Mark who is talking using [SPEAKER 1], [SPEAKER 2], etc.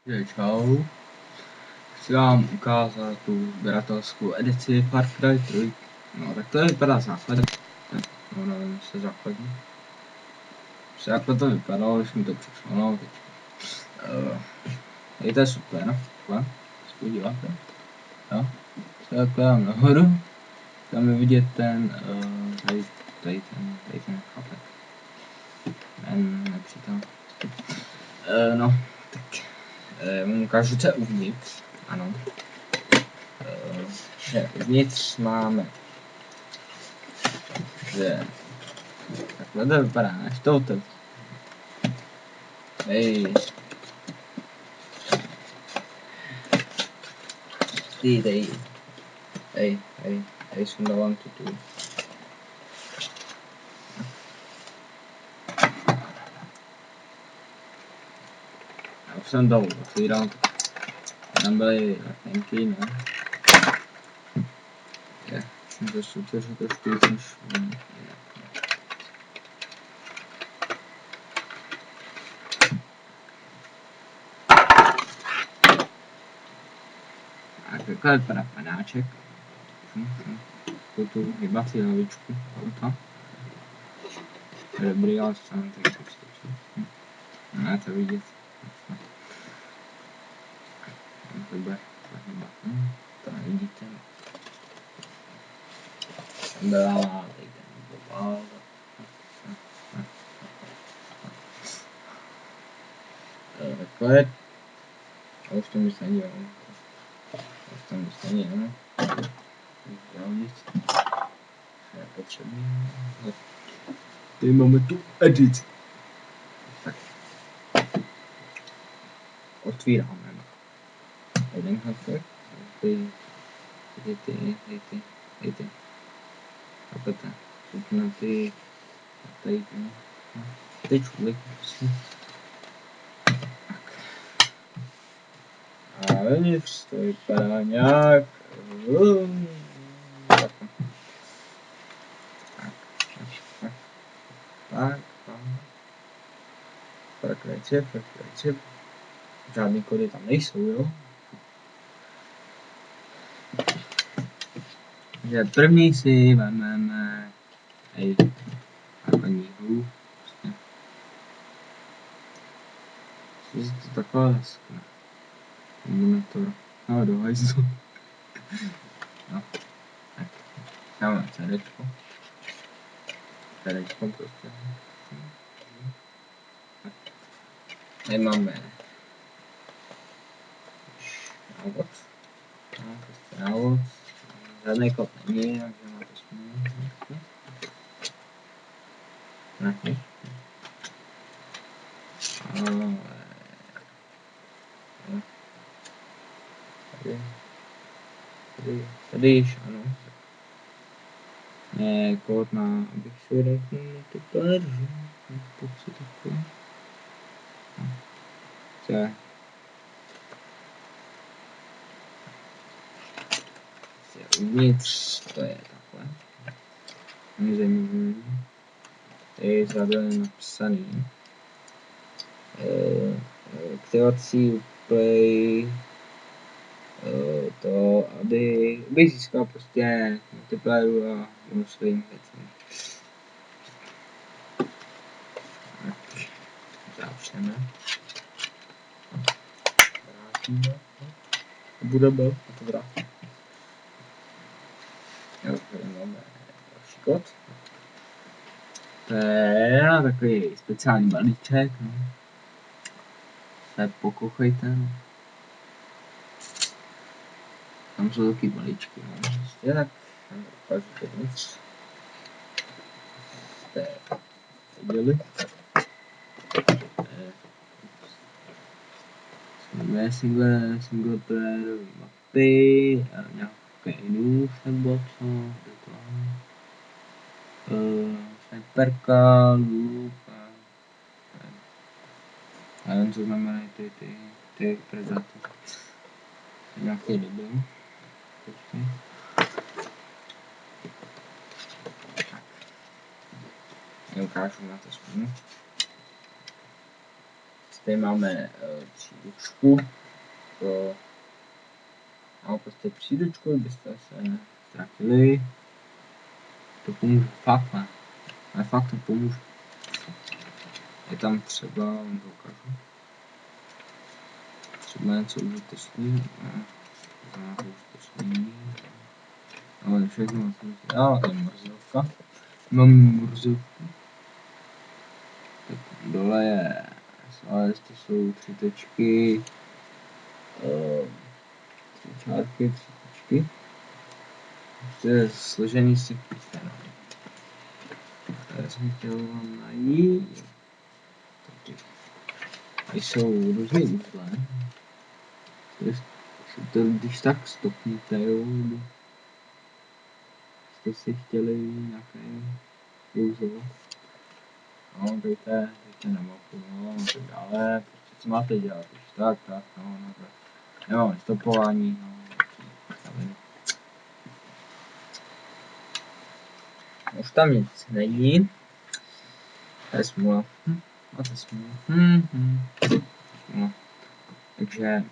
[SPEAKER 1] Čau. Chci vám ukázat tu sběratelskou edici Far Cry 3. No, tak to vypadá základně. No, nevím, jestli základní. Jak to vypadalo, když mi to přišlo, no, teď. Je to super, no, takhle. Se podíváte. Jo. Se takhle dám nahoru. Tam je vidět ten, tady ten chlapek. Nepřítel. No, tak. Ukážu, co je uvnitř. Ano. Že uvnitř máme, že takhle to vypadá, než to otevřu. Hej. Hej, sundávám to tu. Já už jsem to otvíral, tam byly letenky, no. Musím to soutěžit trošku víc než tak takhle vypadá panáček. Tu hybací hlavičku auta. Dobrý, ale stane tak stačí. Ne, to vidět. To bude hybat, to nevidíte. Byla, tady ten bobal. Takhle. A už to mi se nedívá. No. Dělám nic. Je potřebný. Tady máme tu edici. Tak. Otvíráme. Jeden chlapek. Ty. Chápete? Všechno ty. Tady ten. Teď člověk prostě. A vevnitř to vypadá nějak. Frakce. Žádný kody tam nejsou, jo? Takže první si vezmeme základní hru. Je to taková hezká. Monitor. No, do hajzlu. No, tak. Dáme CDčko. CDčko prostě. Tady máme návod. No, prostě návod. Žádný kód není, takže máte smůlu. Ne. Tady již ano. Ne, kód na, abych si řekl, to peržu. Pocit takový. Co? Uvnitř to je takhle. Zajímavý. Je zároveň napsaný. Aktivací play to, aby získal prostě multiplayeru a svým věcem. Tak, začneme. Vrátíme. Budeme to vrátit. Jo, tady máme další kód. To je takový speciální balíček, no. Se pokochejte, no. Tam jsou taky balíčky, no. Prostě tak, ukážu dovnitř. Jste viděli? Jsme single playerový mapy, nějaké nůž nebo co, sniperka, loop a nevím, co znamenají ty prezátory. Nějaký debil. Neukážu na to smůlu. tady máme příručku. To mám prostě příručku, byste se ztratili. To pomůže, fakt ne. Ale fakt to pomůže. Je tam třeba, vám to ukážu. Třeba něco užitečného. Znamená to užitečný. Ale všechno vlastně. Jo, to je mrzovka. Mám mrzovku. Tak dole je SOS, to jsou 3 tečky. 3 čárky, 3 tečky. To je složený z těch písmen. Které jsem chtěl vám najít. A jsou různý úzle. To když tak stopníte, jo. Jste si chtěli nějaké úzlo. No, dejte na mapu, no, a tak dále. Prostě co máte dělat, už tak, no, tak. Nemáme stopování, no. Už tam nic není. To je smůla. Máte smůlu. Smůla. Takže